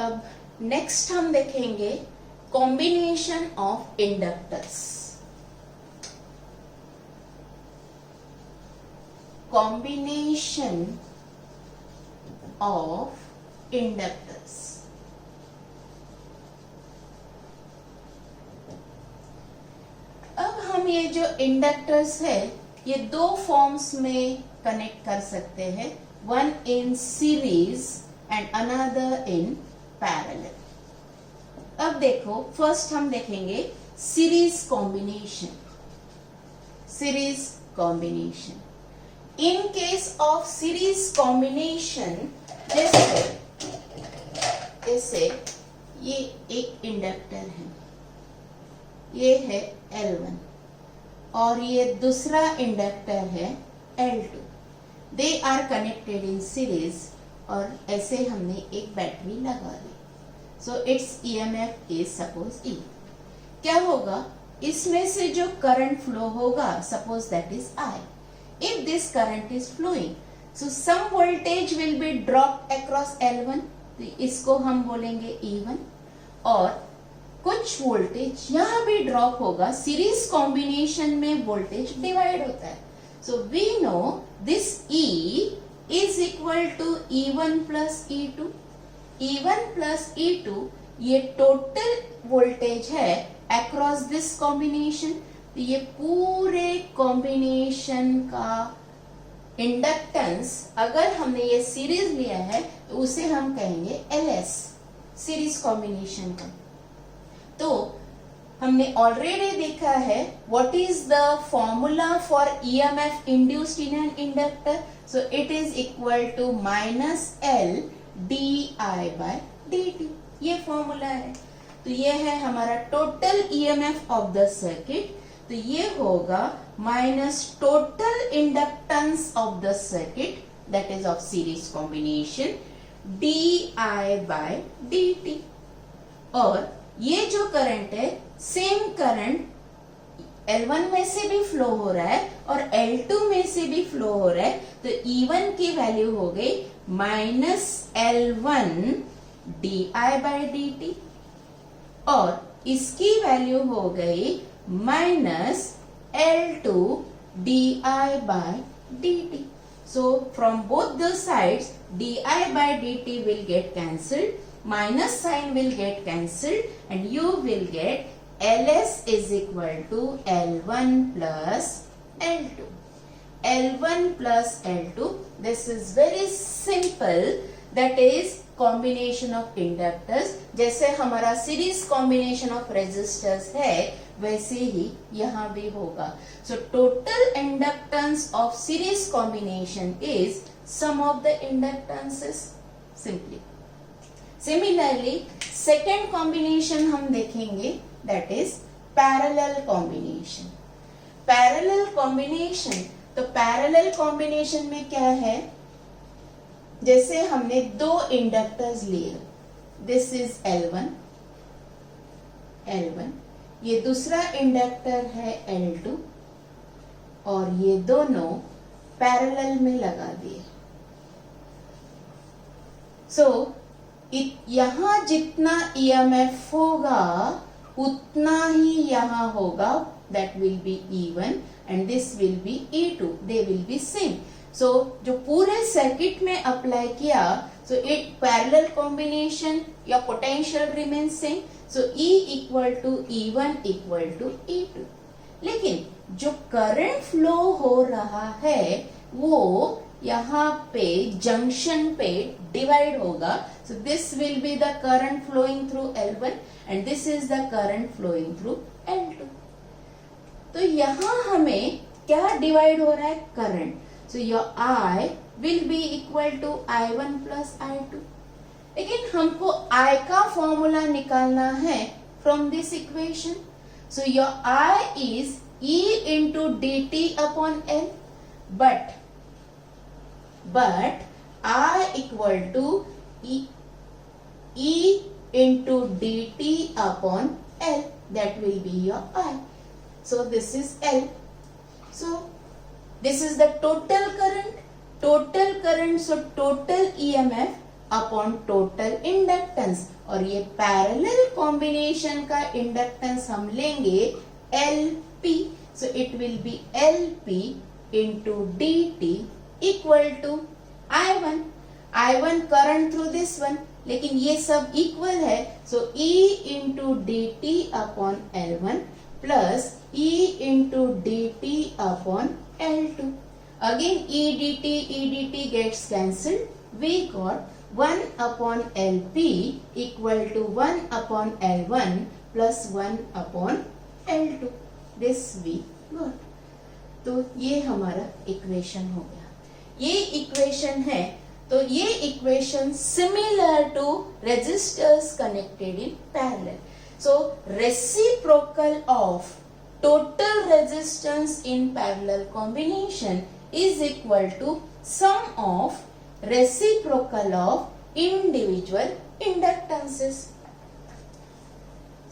अब नेक्स्ट हम देखेंगे combination of inductors. Combination of inductors. अब हम ये जो इंडक्टर्स है ये दो फॉर्म्स में कनेक्ट कर सकते हैं, one in series and another in parallel. अब देखो फर्स्ट हम देखेंगे series combination. Series combination, in case of series combination, जैसे ये एक इंडक्टर है, ये है L1 और ये दूसरा इंडक्टर है L2। They are connected in series और ऐसे हमने एक बैटरी लगा दी। So its EMF is suppose E। क्या होगा, इसमें से जो करंट फ्लो होगा, suppose that is I। If this current is flowing, so some voltage will be dropped across L1, तो इसको हम बोलेंगे E1, और कुछ वोल्टेज यहां भी ड्रॉप होगा। सीरीज कॉम्बिनेशन में वोल्टेज डिवाइड होता है। So we know this E is equal to E1 plus E2। E1 plus E2 ये टोटल वोल्टेज है अक्रॉस दिस कॉम्बिनेशन। तो ये पूरे कॉम्बिनेशन का इंडक्टेंस, अगर हमने ये सीरीज लिया है तो उसे हम कहेंगे LS, सीरीज कॉम्बिनेशन का। तो हमने ऑलरेडी देखा है what is the formula for EMF induced in an inductor. So it is equal to minus L di/dt, ये फॉर्मूला है। तो ये है हमारा total EMF of the circuit. तो ये होगा minus total inductance of the circuit, that is of series combination, di/dt। और ये जो करंट है, सेम करंट L1 में से भी फ्लो हो रहा है और L2 में से भी फ्लो हो रहा है। तो E1 की वैल्यू हो गई माइनस L1 di/dt और इसकी वैल्यू हो गई minus L2 di/dt. So from both the sides di/dt will get cancelled, minus sign will get cancelled, and you will get LS is equal to L1 plus L2. L1 plus L2. This is very simple. That is combination of inductors. जैसे हमारा series combination of resistors है, वैसे ही यहाँ भी होगा. So total inductance of series combination is sum of the inductances simply. Similarly, second combination हम देखेंगे, that is parallel combination. Parallel combination, तो parallel combination में क्या है, जैसे हमने दो इंडक्टर्स लिए, दिस इज L1, ये दूसरा इंडक्टर है L2 और ये दोनों पैरेलल में लगा दिए. सो यहां जितना EMF होगा उतना ही यहां होगा, that will be E1 and this will be E2, they will be same. So जो पूरे सर्किट में अप्लाई किया, so it parallel combination, your potential remains same. So E equal to E1 equal to E2. लेकिन जो current flow हो रहा है वो यहाँ पे जंक्शन पे डिवाइड होगा. So this will be the current flowing through L1 and this is the current flowing through L2. तो यहाँ हमें क्या डिवाइड हो रहा है, current. So your I will be equal to I1 plus I2. लेकिन हमको I का फॉर्मूला निकालना है from this equation. So your I is E into dt upon L, but I equal to E into dt upon L, that will be your I. So this is L. So this is the total current, so total EMF upon total inductance, और ये parallel combination का inductance हम लेंगे LP, so it will be LP into dt equal to I1 current through this one, लेकिन ये सब equal है, so E into dt upon L1 plus E into dt upon L2. Again E dt gets cancelled. We got 1 upon LP equal to 1 upon L1 plus 1 upon L2. This we got. तो ये हमारा equation हो गया। ये equation है, तो ये equation similar to resistors connected in parallel. So reciprocal of total resistance in parallel combination is equal to sum of reciprocal of individual inductances.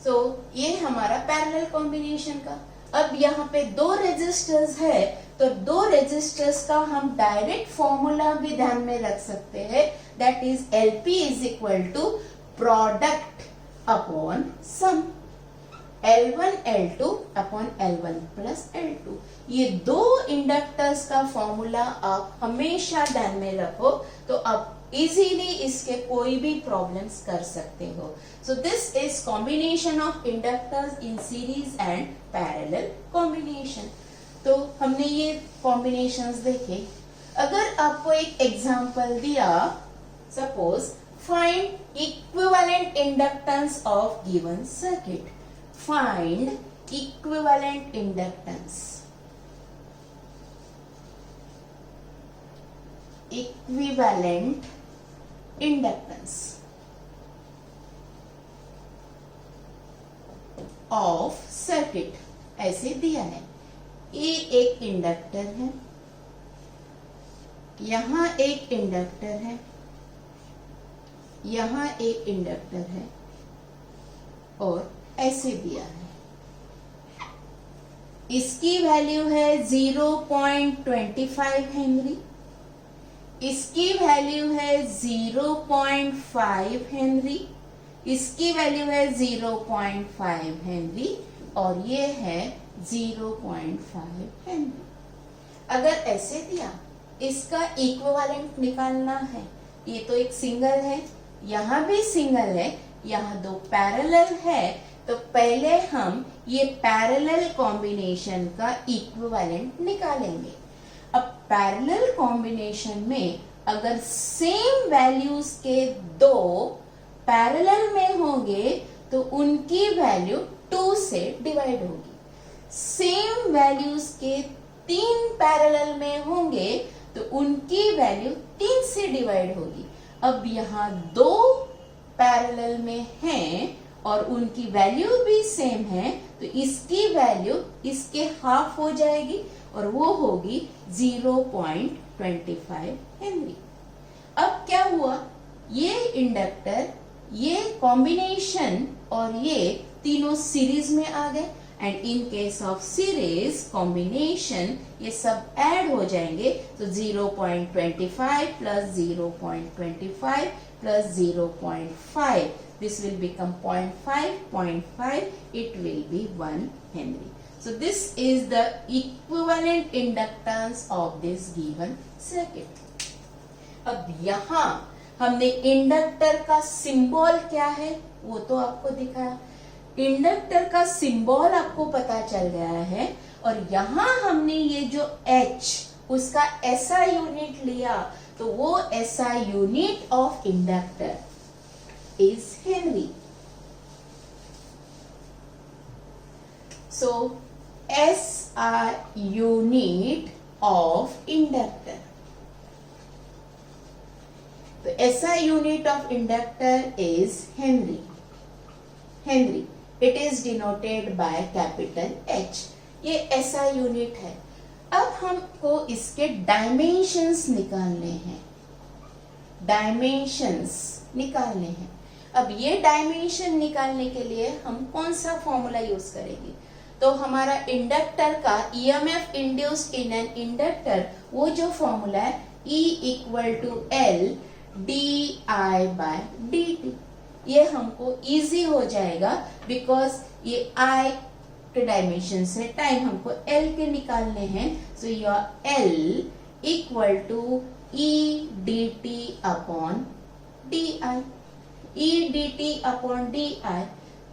So ये हमारा पैरेलल कॉम्बिनेशन का। अब यहाँ पे दो रेजिस्टर्स है, तो दो रेजिस्टर्स का हम डायरेक्ट फॉर्मूला भी ध्यान में रख सकते हैं, that is LP is equal to product upon sum, L1 L2 upon L1 plus L2। ये दो इंडक्टर्स का फॉर्मूला आप हमेशा ध्यान में रखो, तो आप इजीली इसके कोई भी प्रॉब्लम्स कर सकते हो। So this is combination of inductors in series and parallel combination. तो हमने ये कॉम्बिनेशंस देखे। अगर आपको एक एग्जांपल दिया, suppose find equivalent inductance of given circuit, find equivalent inductance. Equivalent inductance of circuit ऐसे दिया है। ये एक इंडक्टर है, यहां एक इंडक्टर है, यहां एक इंडक्टर है, और ऐसे दिया है। इसकी वैल्यू है 0.25 हेनरी, इसकी वैल्यू है 0.5 हेनरी, इसकी वैल्यू है 0.5 हेनरी, और ये है 0.5 हेनरी। अगर ऐसे दिया, इसका इक्विवेलेंट निकालना है। ये तो एक सिंगल है, यहां भी सिंगल है, यहां दो पैरेलल है, तो पहले हम ये पैरेलल कॉम्बिनेशन का इक्विवेलेंट निकालेंगे। अब पैरेलल कॉम्बिनेशन में अगर सेम वैल्यूज के दो पैरेलल में होंगे तो उनकी वैल्यू 2 से डिवाइड होगी। सेम वैल्यूज के 3 पैरेलल में होंगे तो उनकी वैल्यू 3 से डिवाइड होगी। अब यहाँ दो पैरेलल में हैं और उनकी वैल्यू भी सेम है, तो इसकी वैल्यू इसके हाफ हो जाएगी और वो होगी 0.25 हेनरी। अब क्या हुआ, ये इंडक्टर, ये कॉम्बिनेशन और ये तीनों सीरीज में आ गए, and in case of series combination ये सब ऐड हो जाएंगे, तो 0.25 plus 0.25 plus 0.5, this will become 0.5, it will be 1 Henry. So this is the equivalent inductance of this given circuit. अब यहाँ हमने इंडक्टर का सिंबल क्या है वो तो आपको दिखाया, इंडक्टर का सिंबल आपको पता चल गया है, और यहाँ हमने ये जो H उसका SI यूनिट लिया, तो वो SI unit of inductor is Henry. So SI unit of inductor. The SI unit of inductor is Henry. Henry. It is denoted by capital H. ये SI यूनिट है। अब हमको इसके डायमेंशंस निकालने हैं, डायमेंशंस निकालने हैं। अब ये डायमेंशन निकालने के लिए हम कौन सा फॉर्मूला यूज करेंगे, तो हमारा इंडक्टर का EMF induced in an inductor, वो जो फॉर्मूला है E equal to L di/dt। ये हमको इजी हो जाएगा बिकॉज ये I के डायमेंशन से टाइम हमको L के निकालने हैं। So your L equal to E dt upon di। E dt upon di।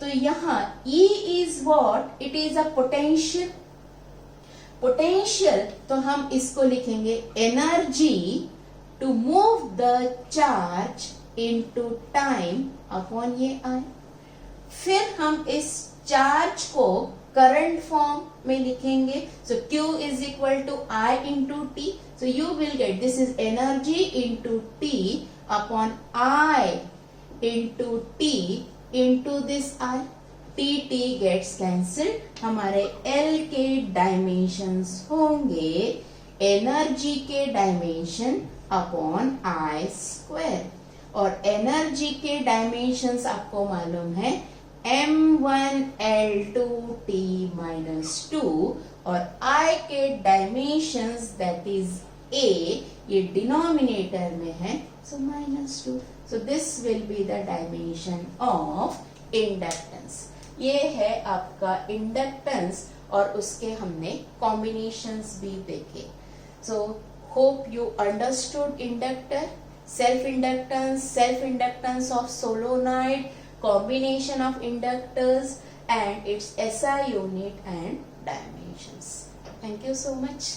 तो यहाँ E is what? It is a potential। Potential तो हम इसको लिखेंगे energy to move the charge into time upon ये I। फिर हम इस चार्ज को करंट फॉर्म में लिखेंगे। So Q is equal to I into t. So you will get this is energy into t upon I into t into this I। T t gets cancelled. हमारे L के dimensions होंगे energy के dimension upon I square. और energy के dimensions आपको मालूम है m1L2T-2 और I के डायमेंशंस दैट इज A, ये डिनोमिनेटर में है, so -2। So this will be the dimension of inductance. ये है आपका इंडक्टेंस और उसके हमने कॉम्बिनेशंस भी देखे। So hope you understood inductor, self inductance of solenoid, combination of inductors and its SI unit and dimensions. Thank you so much.